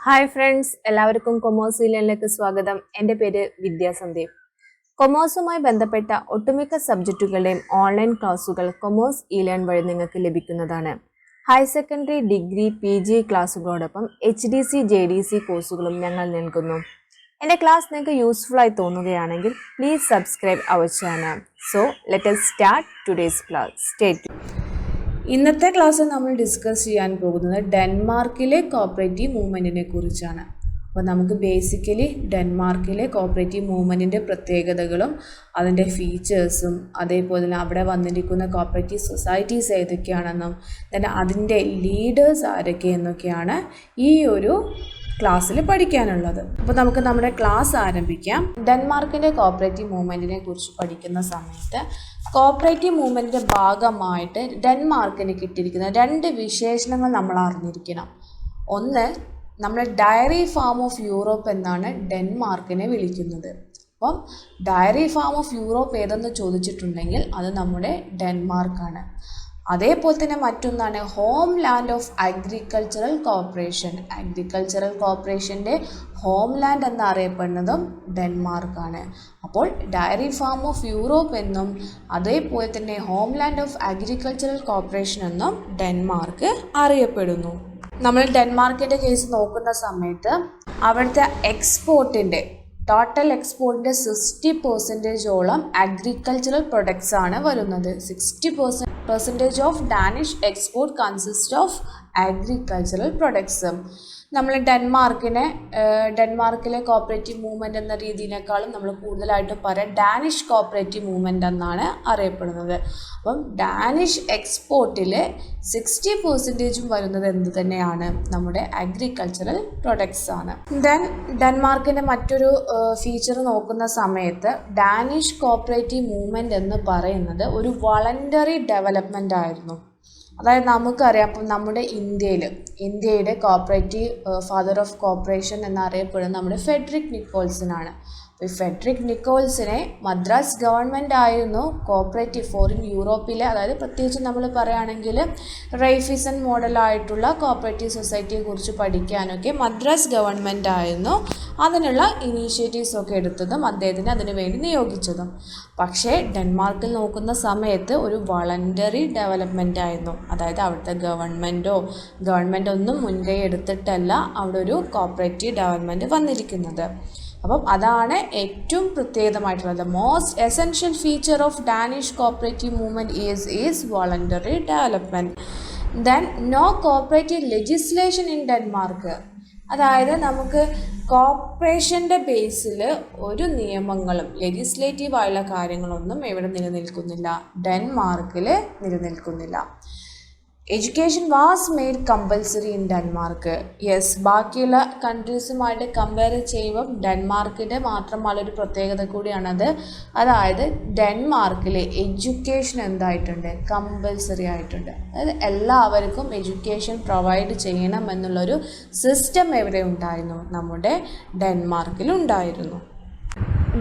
Hi friends, എല്ലാവർക്കും commerce ഇലനിലേക്ക് സ്വാഗതം. എൻ്റെ പേര് വിദ്യാ സന്ദീപ്. കൊമേഴ്സുമായി ബന്ധപ്പെട്ട ഒട്ടുമിക്ക സബ്ജക്റ്റുകളുടെയും ഓൺലൈൻ ക്ലാസുകൾ കൊമേഴ്സ് ഇലേൺ വഴി നിങ്ങൾക്ക് ലഭിക്കുന്നതാണ്. Higher secondary, degree, PG ക്ലാസുകളോടൊപ്പം HDC, JDC കോഴ്സുകളും ഞങ്ങൾ നൽകുന്നു. എൻ്റെ ക്ലാസ് നിങ്ങൾക്ക് യൂസ്ഫുൾ ആയി തോന്നുകയാണെങ്കിൽ please subscribe our channel. So let us start today's class. Stay tuned. ഇന്നത്തെ ക്ലാസ്സിൽ നമ്മൾ ഡിസ്കസ് ചെയ്യാൻ പോകുന്നത് ഡെൻമാർക്കിലെ കോപ്പറേറ്റീവ് മൂവ്മെൻറ്റിനെ കുറിച്ചാണ്. അപ്പോൾ നമുക്ക് ബേസിക്കലി ഡെൻമാർക്കിലെ കോപ്പറേറ്റീവ് മൂവ്മെൻറ്റിൻ്റെ പ്രത്യേകതകളും അതിൻ്റെ ഫീച്ചേഴ്സും അതേപോലെ തന്നെ അവിടെ വന്നിരിക്കുന്ന കോപ്പറേറ്റീവ് സൊസൈറ്റീസ് ഏതൊക്കെയാണെന്നും തന്നെ അതിൻ്റെ ലീഡേഴ്സ് ആരൊക്കെയെന്നൊക്കെയാണ് ഈ ഒരു ക്ലാസ്സിൽ പഠിക്കാനുള്ളത്. അപ്പോൾ നമുക്ക് നമ്മുടെ ക്ലാസ് ആരംഭിക്കാം. ഡെൻമാർക്കിൻ്റെ കോപ്പറേറ്റീവ് മൂവ്മെൻറ്റിനെ കുറിച്ച് പഠിക്കുന്ന സമയത്ത് കോപ്പറേറ്റീവ് മൂവ്മെൻറ്റിൻ്റെ ഭാഗമായിട്ട് ഡെൻമാർക്കിന് കിട്ടിയിരിക്കുന്ന രണ്ട് വിശേഷണങ്ങൾ നമ്മൾ അറിഞ്ഞിരിക്കണം. ഒന്ന്, നമ്മൾ ഡയറി ഫാം ഓഫ് യൂറോപ്പ് എന്നാണ് ഡെൻമാർക്കിനെ വിളിക്കുന്നത്. അപ്പം ഡയറി ഫാം ഓഫ് യൂറോപ്പ് ഏതെന്ന് ചോദിച്ചിട്ടുണ്ടെങ്കിൽ അത് നമ്മുടെ ഡെൻമാർക്കാണ്. അതേപോലെ തന്നെ മറ്റൊന്നാണ് home land of agricultural corporation. Agricultural കോർപ്പറേഷൻ്റെ ഹോം ലാൻഡ് എന്നറിയപ്പെടുന്നതും ഡെൻമാർക്കാണ്. അപ്പോൾ ഡയറി ഫാം ഓഫ് യൂറോപ്പ് എന്നും അതേപോലെ തന്നെ home land of agricultural corporation എന്നും ഡെൻമാർക്ക് അറിയപ്പെടുന്നു. നമ്മൾ ഡെൻമാർക്കിൻ്റെ കേസ് നോക്കുന്ന സമയത്ത് അവിടുത്തെ എക്സ്പോർട്ടിൻ്റെ ടോട്ടൽ എക്സ്പോർട്ടിൻ്റെ 60% അഗ്രികൾച്ചറൽ പ്രൊഡക്ട്സ് ആണ് വരുന്നത്. 60% of Danish export consist of agricultural products. നമ്മൾ ഡെൻമാർക്കിലെ കോപ്പറേറ്റീവ് മൂവ്മെൻറ്റ് എന്ന രീതിയിനേക്കാളും നമ്മൾ കൂടുതലായിട്ട് പറയാം ഡാനിഷ് കോപ്പറേറ്റീവ് മൂവ്മെൻറ്റ് എന്നാണ് അറിയപ്പെടുന്നത്. അപ്പം ഡാനിഷ് എക്സ്പോർട്ടിൽ 60% വരുന്നത് എന്ത് തന്നെയാണ്? നമ്മുടെ അഗ്രികൾച്ചറൽ പ്രൊഡക്ട്സ് ആണ്. ദെൻ ഡെൻമാർക്കിൻ്റെ മറ്റൊരു ഫീച്ചർ നോക്കുന്ന സമയത്ത് ഡാനിഷ് കോപ്പറേറ്റീവ് മൂവ്മെൻറ്റ് എന്ന് പറയുന്നത് ഒരു വളണ്ടറി ഡെവലപ്മെൻ്റ് ആയിരുന്നു. അതായത് നമുക്കറിയാം, അപ്പം നമ്മുടെ ഇന്ത്യയുടെ കോപ്പറേറ്റീവ് ഫാദർ ഓഫ് കോപ്പറേഷൻ എന്നറിയപ്പെടുന്നത് നമ്മുടെ ഫെഡറിക് നിക്കോൾസനാണ്. അപ്പോൾ ഈ ഫെഡറിക് നിക്കോൾസനെ മദ്രാസ് ഗവൺമെൻറ് ആയിരുന്നു കോപ്പറേറ്റീവ് ഫോറിൻ യൂറോപ്പിലെ, അതായത് പ്രത്യേകിച്ച് നമ്മൾ പറയുകയാണെങ്കിൽ റൈഫിസൺ മോഡലായിട്ടുള്ള കോപ്പറേറ്റീവ് സൊസൈറ്റിയെ കുറിച്ച് പഠിക്കാനൊക്കെ മദ്രാസ് ഗവൺമെൻറ് ആയിരുന്നു അതിനുള്ള ഇനീഷ്യേറ്റീവ്സൊക്കെ എടുത്തതും അദ്ദേഹത്തിന് അതിനു വേണ്ടി നിയോഗിച്ചതും. പക്ഷേ ഡെൻമാർക്കിൽ നോക്കുന്ന സമയത്ത് ഒരു വളണ്ടറി ഡെവലപ്മെൻ്റ് ആയിരുന്നു. അതായത് അവിടുത്തെ ഗവൺമെൻറ് ഒന്നും മുൻകൈ എടുത്തിട്ടല്ല അവിടെ ഒരു കോപ്പറേറ്റീവ് ഡെവലപ്മെൻറ്റ് വന്നിരിക്കുന്നത്. അപ്പം അതാണ് ഏറ്റവും പ്രത്യേകമായിട്ടുള്ളത്. Most essential feature of Danish cooperative movement is voluntary development. Then no cooperative legislation in Denmark. അതായത് നമുക്ക് കോർപ്പറേഷൻ്റെ ബേസിൽ ഒരു നിയമങ്ങളും ലെജിസ്ലേറ്റീവായുള്ള കാര്യങ്ങളൊന്നും എവിടെ നിലനിൽക്കുന്നില്ല, ഡെൻമാർക്കിൽ നിലനിൽക്കുന്നില്ല. Education was made compulsory in Denmark. Yes, ബാക്കിയുള്ള കൺട്രീസുമായിട്ട് കമ്പയർ ചെയ്യുമ്പം ഡെൻമാർക്കിൻ്റെ മാത്രമുള്ളൊരു പ്രത്യേകത കൂടിയാണത്. അതായത് ഡെൻമാർക്കിൽ എഡ്യൂക്കേഷൻ എന്തായിട്ടുണ്ട്? കമ്പൽസറി ആയിട്ടുണ്ട്. അതായത് എല്ലാവർക്കും എഡ്യൂക്കേഷൻ പ്രൊവൈഡ് ചെയ്യണം എന്നുള്ളൊരു സിസ്റ്റം എവിടെ ഉണ്ടായിരുന്നു? നമ്മുടെ ഡെൻമാർക്കിലുണ്ടായിരുന്നു.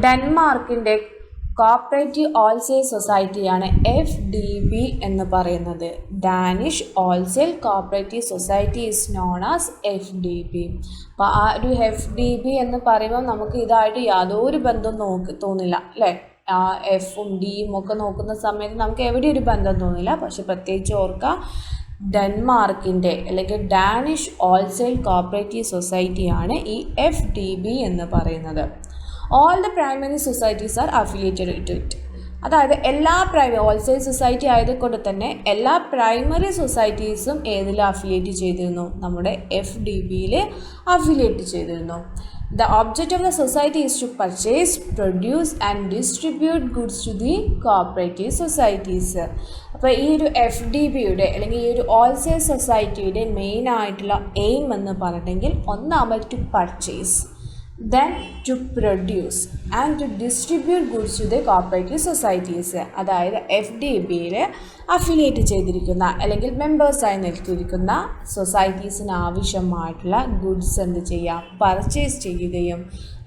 ഡെൻമാർക്കിൻ്റെ കോപ്പറേറ്റീവ് ഹോൾസെയിൽ സൊസൈറ്റിയാണ് FDB എന്ന് പറയുന്നത്. Danish wholesale cooperative society is known as FDB. അപ്പോൾ ആ ഒരു FDB എന്ന് പറയുമ്പോൾ നമുക്ക് ഇതായിട്ട് യാതൊരു ബന്ധവും തോന്നില്ല അല്ലേ? ആ എഫും ഡിയും ഒക്കെ നോക്കുന്ന സമയത്ത് നമുക്ക് എവിടെ ഒരു ബന്ധം തോന്നില്ല. പക്ഷെ പ്രത്യേകിച്ച് ഓർക്കുക, ഡെൻമാർക്കിൻ്റെ അല്ലെങ്കിൽ ഡാനിഷ് ഹോൾസെയിൽ കോപ്പറേറ്റീവ് സൊസൈറ്റിയാണ് ഈ FDB എന്ന് പറയുന്നത്. All the primary societies are affiliated to it. അതായത് എല്ലാ ഹോൾസെയിൽ സൊസൈറ്റി ആയതുകൊണ്ട് തന്നെ എല്ലാ പ്രൈമറി സൊസൈറ്റീസും ഏതിൽ അഫിലിയേറ്റ് ചെയ്തിരുന്നു? നമ്മുടെ FDBയിൽ അഫിലിയേറ്റ് ചെയ്തിരുന്നു. The object of the society is to purchase, produce and distribute goods to the cooperative societies. അപ്പോൾ ഈ ഒരു FDBയുടെ അല്ലെങ്കിൽ ഈ ഒരു ഹോൾസെയിൽ സൊസൈറ്റിയുടെ മെയിൻ ആയിട്ടുള്ള എയിം എന്ന് പറഞ്ഞിട്ടുണ്ടെങ്കിൽ ഒന്നാമത് to purchase, then to produce and to distribute goods to the cooperative societies. അതായത് FDBയിൽ അഫിലിയേറ്റ് ചെയ്തിരിക്കുന്ന അല്ലെങ്കിൽ മെമ്പേഴ്സായി നിൽക്കിയിരിക്കുന്ന സൊസൈറ്റീസിന് ആവശ്യമായിട്ടുള്ള ഗുഡ്സ് എന്ത് ചെയ്യുക, പർച്ചേസ് ചെയ്യുകയും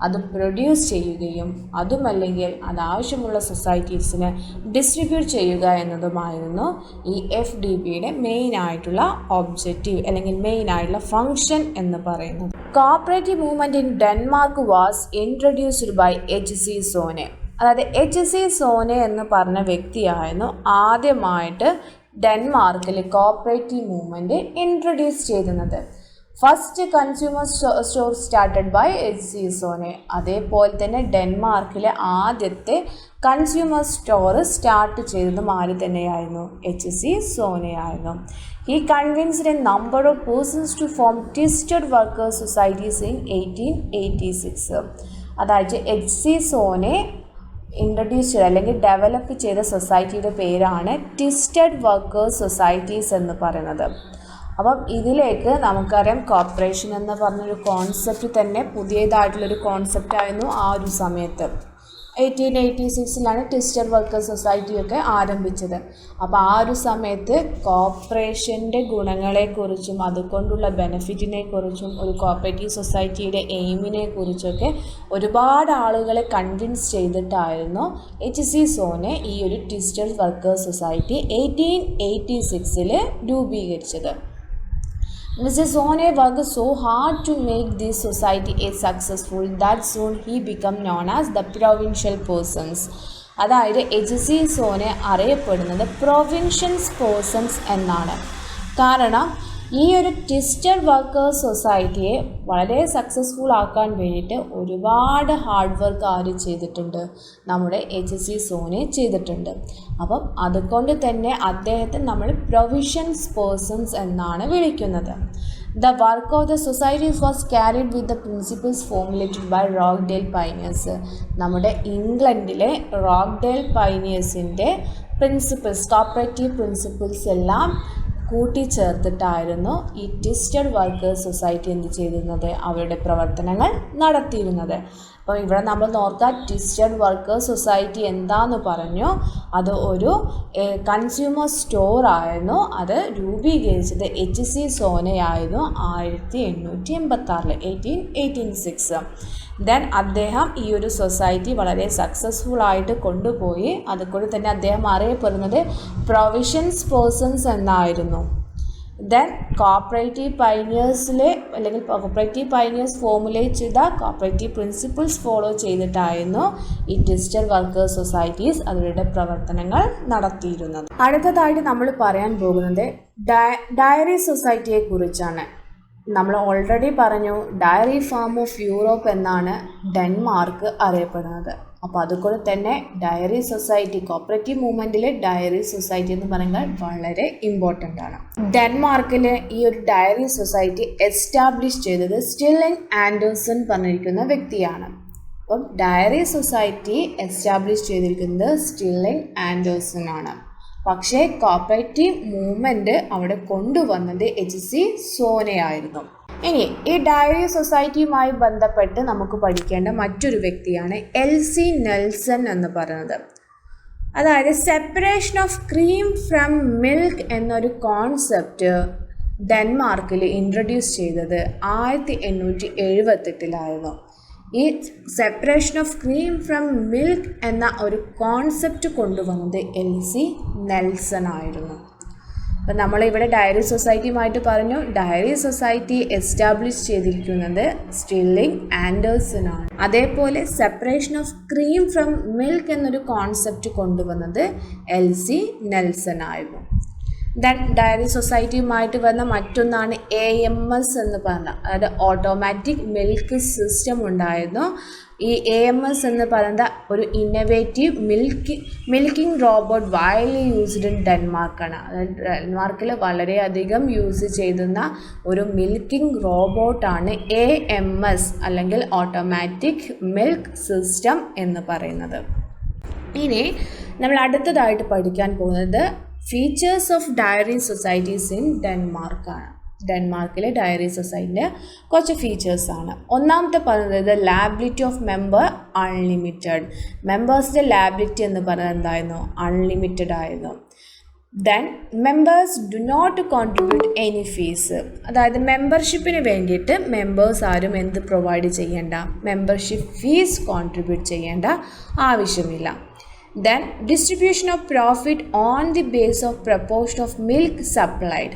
അത് പ്രൊഡ്യൂസ് ചെയ്യുകയും അതുമല്ലെങ്കിൽ അതാവശ്യമുള്ള സൊസൈറ്റീസിന് ഡിസ്ട്രിബ്യൂട്ട് ചെയ്യുക എന്നതുമായിരുന്നു ഈ FDBയുടെ മെയിൻ ആയിട്ടുള്ള ഒബ്ജക്റ്റീവ് അല്ലെങ്കിൽ മെയിൻ ആയിട്ടുള്ള ഫങ്ഷൻ എന്ന് പറയുന്നത്. Cooperative movement in Denmark was introduced by HC Sonne. അതായത് HC സോനെ എന്ന് പറഞ്ഞ വ്യക്തിയായിരുന്നു ആദ്യമായിട്ട് ഡെൻമാർക്കിൽ കോഓപ്പറേറ്റീവ് മൂവ്മെൻറ്റ് ഇൻട്രൊഡ്യൂസ് ചെയ്യുന്നത്. First consumer store started by HC Sonne. അതേപോലെ തന്നെ ഡെൻമാർക്കിലെ ആദ്യത്തെ കൺസ്യൂമർ സ്റ്റോർ സ്റ്റാർട്ട് ചെയ്തതും ആര് തന്നെയായിരുന്നു? HC സോനെയായിരുന്നു. He convinced a number of persons to form twisted workers societies in 1886. അതായത് HC സോനെ ഇൻട്രൊഡ്യൂസ് ചെയ്ത അല്ലെങ്കിൽ ഡെവലപ്പ് ചെയ്ത സൊസൈറ്റിയുടെ പേരാണ് ട്വിസ്റ്റഡ് വർക്കേഴ്സ് സൊസൈറ്റീസ് എന്ന് പറയുന്നത്. അപ്പം ഇതിലേക്ക് നമുക്കറിയാം കോർപ്പറേഷൻ എന്ന് പറഞ്ഞൊരു കോൺസെപ്റ്റ് തന്നെ പുതിയതായിട്ടുള്ളൊരു കോൺസെപ്റ്റായിരുന്നു ആ ഒരു സമയത്ത്. 1886 ട്വിസ്റ്റഡ് വർക്കേഴ്സ് സൊസൈറ്റിയൊക്കെ ആരംഭിച്ചത്. അപ്പോൾ ആ ഒരു സമയത്ത് കോർപ്പറേഷൻ്റെ ഗുണങ്ങളെക്കുറിച്ചും അതുകൊണ്ടുള്ള ബെനിഫിറ്റിനെ കുറിച്ചും ഒരു കോർപ്പറേറ്റീവ് സൊസൈറ്റിയുടെ എയിമിനെ കുറിച്ചൊക്കെ ഒരുപാട് ആളുകളെ കൺവിൻസ് ചെയ്തിട്ടായിരുന്നു HC സോനെ ഈ ഒരു ട്വിസ്റ്റഡ് വർക്കേഴ്സ് സൊസൈറ്റി 1886 രൂപീകരിച്ചത്. Mr. Sone worked so hard to make this society a successful that soon he became known as the provincial persons. അതായത് HC സോനെ അറിയപ്പെടുന്നത് പ്രൊവിൻഷ്യൽസ് പേഴ്സൺസ് എന്നാണ്. കാരണം ഈ ഒരു ട്വിസ്റ്റഡ് വർക്കേഴ്സ് സൊസൈറ്റിയെ വളരെ സക്സസ്ഫുൾ ആക്കാൻ വേണ്ടിയിട്ട് ഒരുപാട് ഹാർഡ് വർക്ക് ആര് ചെയ്തിട്ടുണ്ട്? നമ്മുടെ HC സോനെ ചെയ്തിട്ടുണ്ട്. അപ്പം അതുകൊണ്ട് തന്നെ അദ്ദേഹത്തെ നമ്മൾ പ്രൊവിൻഷ്യൽസ് പേഴ്സൺസ് എന്നാണ് വിളിക്കുന്നത്. The work of the societies was carried with the principles formulated by Rockdale Pioneers. നമ്മുടെ ഇംഗ്ലണ്ടിലെ റോക്ക്ഡെയിൽ പൈനിയേഴ്സിൻ്റെ പ്രിൻസിപ്പിൾസ്, കോപ്പറേറ്റീവ് പ്രിൻസിപ്പിൾസ് എല്ലാം കൂട്ടിച്ചേർത്തിട്ടായിരുന്നു ഈ ട്വിസ്റ്റഡ് വർക്കേഴ്സ് സൊസൈറ്റി എന്ത് ചെയ്തിരുന്നത്? അവരുടെ പ്രവർത്തനങ്ങൾ നടത്തിയിരുന്നത്. അപ്പോൾ ഇവിടെ നമ്മൾ നോക്കാം, ട്വിസ്റ്റഡ് വർക്കേഴ്സ് സൊസൈറ്റി എന്താന്ന് പറഞ്ഞു. അത് ഒരു കൺസ്യൂമർ സ്റ്റോർ ആയിരുന്നു. അത് രൂപീകരിച്ചത് HC സോനെയായിരുന്നു 1886 1886. ദെൻ അദ്ദേഹം ഈ ഒരു സൊസൈറ്റി വളരെ സക്സസ്ഫുൾ ആയിട്ട് കൊണ്ടുപോയി. അതുകൊണ്ട് തന്നെ അദ്ദേഹം അറിയപ്പെടുന്നത് പ്രൊവിൻഷ്യൽസ് പേഴ്സൺസ് എന്നായിരുന്നു. ദെൻ കോപ്പറേറ്റീവ് പൈനിയേഴ്സിലെ അല്ലെങ്കിൽ കോപ്പറേറ്റീവ് പൈനിയേഴ്സ് ഫോർമുലേറ്റ് ചെയ്ത കോപ്പറേറ്റീവ് പ്രിൻസിപ്പിൾസ് ഫോളോ ചെയ്തിട്ടായിരുന്നു ഈ ട്വിസ്റ്റഡ് വർക്കേഴ്സ് സൊസൈറ്റീസ് അവരുടെ പ്രവർത്തനങ്ങൾ നടത്തിയിരുന്നത്. അടുത്തതായിട്ട് നമ്മൾ പറയാൻ പോകുന്നത് ഡയറി സൊസൈറ്റിയെ കുറിച്ചാണ്. നമ്മൾ ഓൾറെഡി പറഞ്ഞു, ഡയറി ഫാം ഓഫ് യൂറോപ്പ് എന്നാണ് ഡെൻമാർക്ക് അറിയപ്പെടുന്നത്. അപ്പോൾ അതുകൊണ്ട് തന്നെ ഡയറി സൊസൈറ്റി, കോപ്പറേറ്റീവ് മൂവ്മെൻറ്റിലെ ഡയറി സൊസൈറ്റി എന്ന് പറയുന്നത് വളരെ ഇമ്പോർട്ടൻ്റ് ആണ്. ഡെൻമാർക്കിൽ ഈ ഒരു ഡയറി സൊസൈറ്റി എസ്റ്റാബ്ലിഷ് ചെയ്തത് സ്റ്റിർലിംഗ് ആൻഡേഴ്സൺ പറഞ്ഞിരിക്കുന്ന വ്യക്തിയാണ്. അപ്പം ഡയറി സൊസൈറ്റി എസ്റ്റാബ്ലിഷ് ചെയ്തിരിക്കുന്നത് സ്റ്റിർലിംഗ് ആൻഡേഴ്സൺ ആണ്. പക്ഷേ കോപ്പറേറ്റീവ് മൂവ്മെൻറ്റ് അവിടെ കൊണ്ടുവന്നത് HC സോനെയായിരുന്നു. ഇനി ഈ ഡയറി സൊസൈറ്റിയുമായി ബന്ധപ്പെട്ട് നമുക്ക് പഠിക്കേണ്ട മറ്റൊരു വ്യക്തിയാണ് LC നെൽസൺ എന്ന് പറയുന്നത്. അതായത് separation of cream from milk എന്നൊരു കോൺസെപ്റ്റ് ഡെൻമാർക്കിൽ ഇൻട്രൊഡ്യൂസ് ചെയ്തത് 1878 ഈ separation of cream from milk എന്ന ഒരു കോൺസെപ്റ്റ് കൊണ്ടുവന്നത് LC നെൽസൺ ആയിരുന്നു. അപ്പം നമ്മളിവിടെ ഡയറി സൊസൈറ്റിയുമായിട്ട് പറഞ്ഞു, ഡയറി സൊസൈറ്റി എസ്റ്റാബ്ലിഷ് ചെയ്തിരിക്കുന്നത് സ്റ്റിർലിംഗ് ആൻഡേഴ്സൺ ആണ്. അതേപോലെ separation of cream from milk എന്നൊരു കോൺസെപ്റ്റ് കൊണ്ടുവന്നത് LC നെൽസൺ ആയിരുന്നു. ദെൻ ഡയറി സൊസൈറ്റിയുമായിട്ട് വന്ന മറ്റൊന്നാണ് AMS എന്ന് പറഞ്ഞ, അതായത് ഓട്ടോമാറ്റിക് മിൽക്ക് സിസ്റ്റം ഉണ്ടായിരുന്നു. ഈ AMS എന്ന് പറയുന്ന ഒരു innovative milking robot widely used in ഡെൻമാർക്കാണ്. അതായത് ഡെൻമാർക്കിൽ വളരെയധികം യൂസ് ചെയ്യുന്ന ഒരു മിൽക്കിംഗ് റോബോട്ടാണ് AMS അല്ലെങ്കിൽ ഓട്ടോമാറ്റിക് മിൽക്ക് സിസ്റ്റം എന്ന് പറയുന്നത്. ഇനി നമ്മൾ അടുത്തതായിട്ട് പഠിക്കാൻ പോകുന്നത് features of dairy societies in ഡെൻമാർക്കാണ്. ഡെൻമാർക്കിലെ ഡയറി സൊസൈറ്റിൻ്റെ കുറച്ച് ഫീച്ചേഴ്സാണ്. ഒന്നാമത്തെ പറയുന്നത് ലാബിലിറ്റി ഓഫ് മെമ്പർ അൺലിമിറ്റഡ്. മെമ്പേഴ്സിൻ്റെ ലാബിലിറ്റി എന്ന് പറയുന്നത് എന്തായിരുന്നു? അൺലിമിറ്റഡ് ആയിരുന്നു. Then members do not contribute any fees. അതായത് മെമ്പർഷിപ്പിന് വേണ്ടിയിട്ട് മെമ്പേഴ്സ് ആരും എന്ത് പ്രൊവൈഡ് ചെയ്യേണ്ട, മെമ്പർഷിപ്പ് ഫീസ് കോൺട്രിബ്യൂട്ട് ചെയ്യേണ്ട ആവശ്യമില്ല. Then distribution of profit on the base of proportion of milk supplied.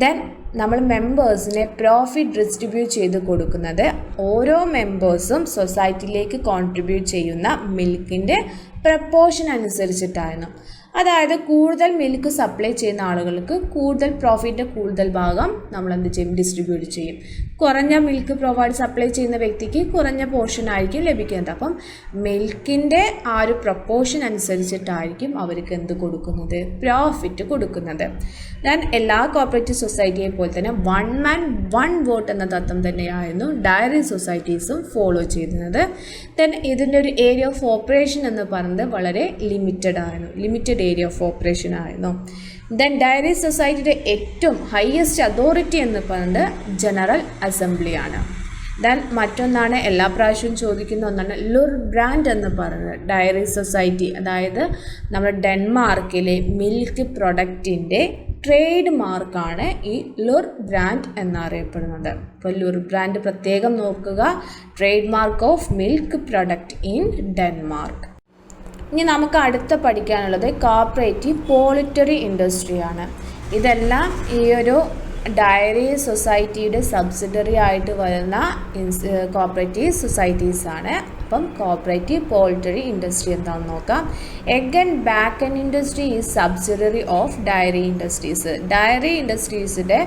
Then നമ്മൾ മെമ്പേഴ്സിനെ പ്രോഫിറ്റ് ഡിസ്ട്രിബ്യൂട്ട് ചെയ്ത് കൊടുക്കുന്നത് ഓരോ മെമ്പേഴ്സും സൊസൈറ്റിയിലേക്ക് കോൺട്രിബ്യൂട്ട് ചെയ്യുന്ന മിൽക്കിൻ്റെ പ്രപ്പോർഷൻ അനുസരിച്ചിട്ടായിരുന്നു. അതായത് കൂടുതൽ മിൽക്ക് സപ്ലൈ ചെയ്യുന്ന ആളുകൾക്ക് കൂടുതൽ പ്രോഫിറ്റിൻ്റെ കൂടുതൽ ഭാഗം നമ്മൾ എന്ത് ചെയ്യും, ഡിസ്ട്രിബ്യൂട്ട് ചെയ്യും. കുറഞ്ഞ മിൽക്ക് സപ്ലൈ ചെയ്യുന്ന വ്യക്തിക്ക് കുറഞ്ഞ പോർഷൻ ആയിരിക്കും ലഭിക്കുന്നത്. അപ്പം മിൽക്കിൻ്റെ ആ ഒരു പ്രപ്പോർഷൻ അനുസരിച്ചിട്ടായിരിക്കും അവർക്ക് എന്ത് കൊടുക്കുന്നത്, പ്രോഫിറ്റ് കൊടുക്കുന്നത്. ദെൻ എല്ലാ കോപ്പറേറ്റീവ് സൊസൈറ്റിയെ പോലെ തന്നെ 1 man 1 vote എന്ന തത്വം തന്നെയായിരുന്നു ഡയറി സൊസൈറ്റീസും ഫോളോ ചെയ്യുന്നത്. ദെൻ ഇതിൻ്റെ ഒരു ഏരിയ ഓഫ് ഓപ്പറേഷൻ എന്ന് പറയുന്നത് വളരെ ലിമിറ്റഡ് ഏരിയ ഓഫ് ഓപ്പറേഷൻ ആയിരുന്നു. ദെൻ ഡയറി സൊസൈറ്റിയുടെ ഏറ്റവും ഹയസ്റ്റ് അതോറിറ്റി എന്ന് പറയുന്നത് ജനറൽ അസംബ്ലിയാണ്. ദെൻ മറ്റൊന്നാണ് എല്ലാ പ്രാവശ്യവും ചോദിക്കുന്ന ഒന്നാണ് ലുർ ബ്രാൻഡ് എന്ന് പറയുന്നത്. ഡയറി സൊസൈറ്റി, അതായത് നമ്മുടെ ഡെൻമാർക്കിലെ മിൽക്ക് പ്രൊഡക്റ്റിൻ്റെ ട്രേഡ് മാർക്കാണ് ഈ ലുർ ബ്രാൻഡ് എന്നറിയപ്പെടുന്നത്. അപ്പോൾ ലുർ ബ്രാൻഡ് പ്രത്യേകം നോക്കുക, trade mark of milk product in Denmark. ഇനി നമുക്ക് അടുത്ത പഠിക്കാനുള്ളത് കോപ്പറേറ്റീവ് പോളിറ്ററി ഇൻഡസ്ട്രിയാണ്. ഇതെല്ലാം ഈ ഒരു ഡയറി സൊസൈറ്റിയുടെ സബ്സിഡറി ആയിട്ട് വരുന്ന കോപ്പറേറ്റീവ് സൊസൈറ്റീസാണ്. അപ്പം കോപ്പറേറ്റീവ് പോൾട്രി ഇൻഡസ്ട്രി എന്താണെന്ന് നോക്കാം. Egg and bacon industry is subsidiary of dairy industries. Dairy ഇൻഡസ്ട്രീസിൻ്റെ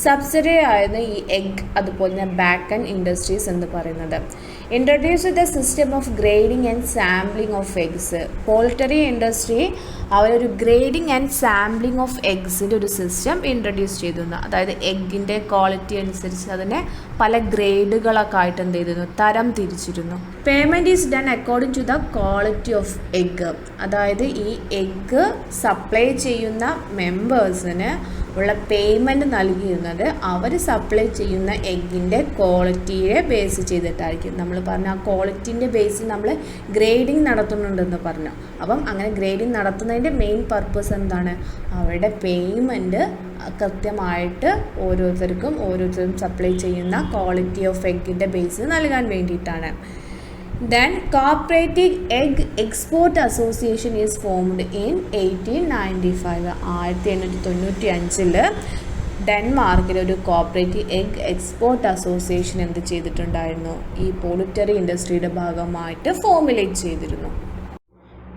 സബ്സിഡറി ആയിരുന്നു ഈ എഗ് അതുപോലെ തന്നെ ബാക്കൻ ഇൻഡസ്ട്രീസ് എന്ന് പറയുന്നത്. Introduce the system of grading and sampling of eggs. Poultry industry അവരൊരു ഗ്രേഡിംഗ് ആൻഡ് സാമ്പിളിംഗ് ഓഫ് എഗ്സിൻ്റെ ഒരു സിസ്റ്റം ഇൻട്രൊഡ്യൂസ് ചെയ്തിരുന്നു. അതായത് എഗ്ഗിൻ്റെ ക്വാളിറ്റി അനുസരിച്ച് അതിനെ പല ഗ്രേഡുകളൊക്കെ ആയിട്ട് എന്ത് ചെയ്തിരുന്നു, തരം തിരിച്ചിരുന്നു. Payment is done according to the quality of egg. അതായത് ഈ എഗ്ഗ് സപ്ലൈ ചെയ്യുന്ന മെമ്പേഴ്സിന് ഉള്ള പേയ്മെൻറ്റ് നൽകിയിരുന്നത് അവർ സപ്ലൈ ചെയ്യുന്ന എഗ്ഗിൻ്റെ ക്വാളിറ്റിയെ ബേസ് ചെയ്തിട്ടായിരിക്കും. നമ്മൾ പറഞ്ഞ ആ ക്വാളിറ്റീൻ്റെ ബേസിൽ നമ്മൾ ഗ്രേഡിംഗ് നടത്തുന്നുണ്ടെന്ന് പറഞ്ഞു. അപ്പം അങ്ങനെ ഗ്രേഡിംഗ് നടത്തുന്നതിൻ്റെ മെയിൻ പർപ്പസ് എന്താണ്, അവരുടെ പേയ്മെൻറ്റ് കൃത്യമായിട്ട് ഓരോരുത്തരും സപ്ലൈ ചെയ്യുന്ന ക്വാളിറ്റി ഓഫ് എഗ്ഗിൻ്റെ ബേസിൽ നൽകാൻ വേണ്ടിയിട്ടാണ്. Then Cooperative Egg Export Association is formed in 1895. 1895 ഡെൻമാർക്കിൽ ഒരു കോപ്പറേറ്റീവ് എഗ് എക്സ്പോർട്ട് അസോസിയേഷൻ എന്ത് ചെയ്തിട്ടുണ്ടായിരുന്നു, ഈ പോളിറ്ററി ഇൻഡസ്ട്രിയുടെ ഭാഗമായിട്ട് ഫോർമുലേറ്റ് ചെയ്തിരുന്നു.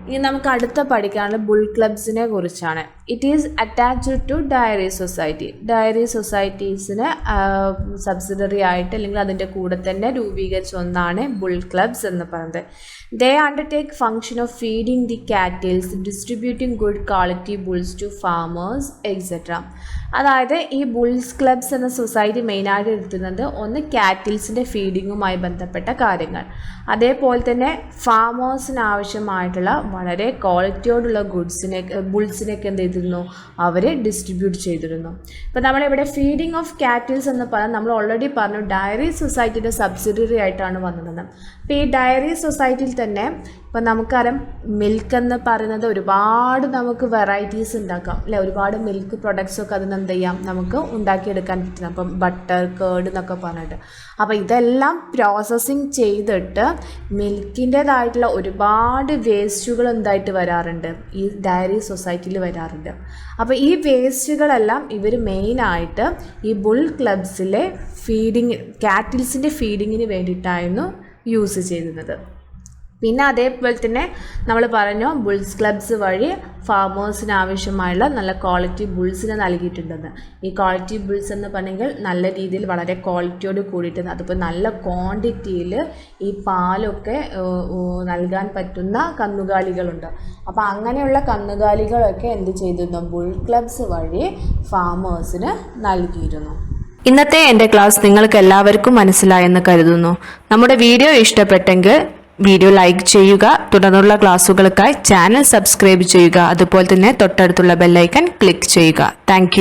ഇനി നമുക്ക് അടുത്ത പഠിക്കാനുള്ള ബുൾ ക്ലബ്സിനെ കുറിച്ചാണ്. It is attached to dairy society. Dairy സൊസൈറ്റീസിന് സബ്സിഡറി ആയിട്ട് അല്ലെങ്കിൽ അതിൻ്റെ കൂടെ തന്നെ രൂപീകരിച്ച ഒന്നാണ് ബുൾ ക്ലബ്സ് എന്ന് പറയുന്നത്. They undertake function of feeding the cattles, distributing good quality bulls to farmers etcetera. അതായത് ഈ ബുൾസ് ക്ലബ്സ് എന്ന സൊസൈറ്റി മെയിനായിട്ട് എടുക്കുന്നത് ഒന്ന് കാറ്റിൽസിൻ്റെ ഫീഡിങ്ങുമായി ബന്ധപ്പെട്ട കാര്യങ്ങൾ, അതേപോലെ തന്നെ ഫാമേഴ്സിന് ആവശ്യമായിട്ടുള്ള വളരെ ക്വാളിറ്റിയോടുള്ള ബുൾസിനെയൊക്കെ എന്ത് ചെയ്തിരുന്നു, അവർ ഡിസ്ട്രിബ്യൂട്ട് ചെയ്തിരുന്നു. ഇപ്പോൾ നമ്മളിവിടെ ഫീഡിങ് ഓഫ് കാറ്റിൽസ് എന്ന് പറഞ്ഞാൽ നമ്മൾ ഓൾറെഡി പറഞ്ഞു ഡയറി സൊസൈറ്റിയുടെ സബ്സിഡറി ആയിട്ടാണ് വന്നത്. അപ്പോൾ ഈ ഡയറി സൊസൈറ്റിയിൽ തന്നെ ഇപ്പം നമുക്കറിയാം മിൽക്ക് എന്ന് പറയുന്നത് ഒരുപാട് നമുക്ക് വെറൈറ്റീസ് ഉണ്ടാക്കാം അല്ലെ, ഒരുപാട് മിൽക്ക് പ്രൊഡക്ട്സൊക്കെ അതിന് എന്ത് ചെയ്യാം, നമുക്ക് ഉണ്ടാക്കിയെടുക്കാൻ പറ്റും. അപ്പം ബട്ടർ, കേർഡ് എന്നൊക്കെ പറഞ്ഞിട്ട്. അപ്പോൾ ഇതെല്ലാം പ്രോസസ്സിങ് ചെയ്തിട്ട് മിൽക്കിൻ്റേതായിട്ടുള്ള ഒരുപാട് വേസ്റ്റുകൾ എന്തായിട്ട് വരാറുണ്ട്, ഈ ഡയറി സൊസൈറ്റിയിൽ വരാറുണ്ട്. അപ്പോൾ ഈ വേസ്റ്റുകളെല്ലാം ഇവർ മെയിനായിട്ട് ഈ ബുൾ ക്ലബ്സിലെ കാറ്റിൽസിൻ്റെ ഫീഡിങ്ങിന് വേണ്ടിയിട്ടായിരുന്നു യൂസ് ചെയ്യുന്നത്. പിന്നെ അതേപോലെ തന്നെ നമ്മൾ പറഞ്ഞു ബുൾസ് ക്ലബ്സ് വഴി ഫാമേഴ്സിന് ആവശ്യമായുള്ള നല്ല ക്വാളിറ്റി ബുൾസിനെ നൽകിയിട്ടുണ്ടെന്ന്. ഈ ക്വാളിറ്റി ബുൾസ് എന്ന് പറഞ്ഞെങ്കിൽ നല്ല രീതിയിൽ വളരെ ക്വാളിറ്റിയോട് കൂടിയിട്ട് അതുപോലെ നല്ല ക്വാണ്ടിറ്റിയിൽ ഈ പാലൊക്കെ നൽകാൻ പറ്റുന്ന കന്നുകാലികളുണ്ട്. അപ്പോൾ അങ്ങനെയുള്ള കന്നുകാലികളൊക്കെ എന്ത് ചെയ്തിരുന്നു, ബുൾ ക്ലബ്സ് വഴി ഫാമേഴ്സിന് നൽകിയിരുന്നു. ഇന്നത്തെ എൻ്റെ ക്ലാസ് നിങ്ങൾക്ക് എല്ലാവർക്കും മനസ്സിലായെന്ന് കരുതുന്നു. നമ്മുടെ വീഡിയോ ഇഷ്ടപ്പെട്ടെങ്കിൽ വീഡിയോ ലൈക്ക് ചെയ്യുക. തുടർന്നുള്ള ക്ലാസ്സുകൾക്കായി ചാനൽ സബ്സ്ക്രൈബ് ചെയ്യുക. അതുപോലെ തന്നെ തൊട്ടടുത്തുള്ള ബെല്ലൈക്കൺ ക്ലിക്ക് ചെയ്യുക. താങ്ക്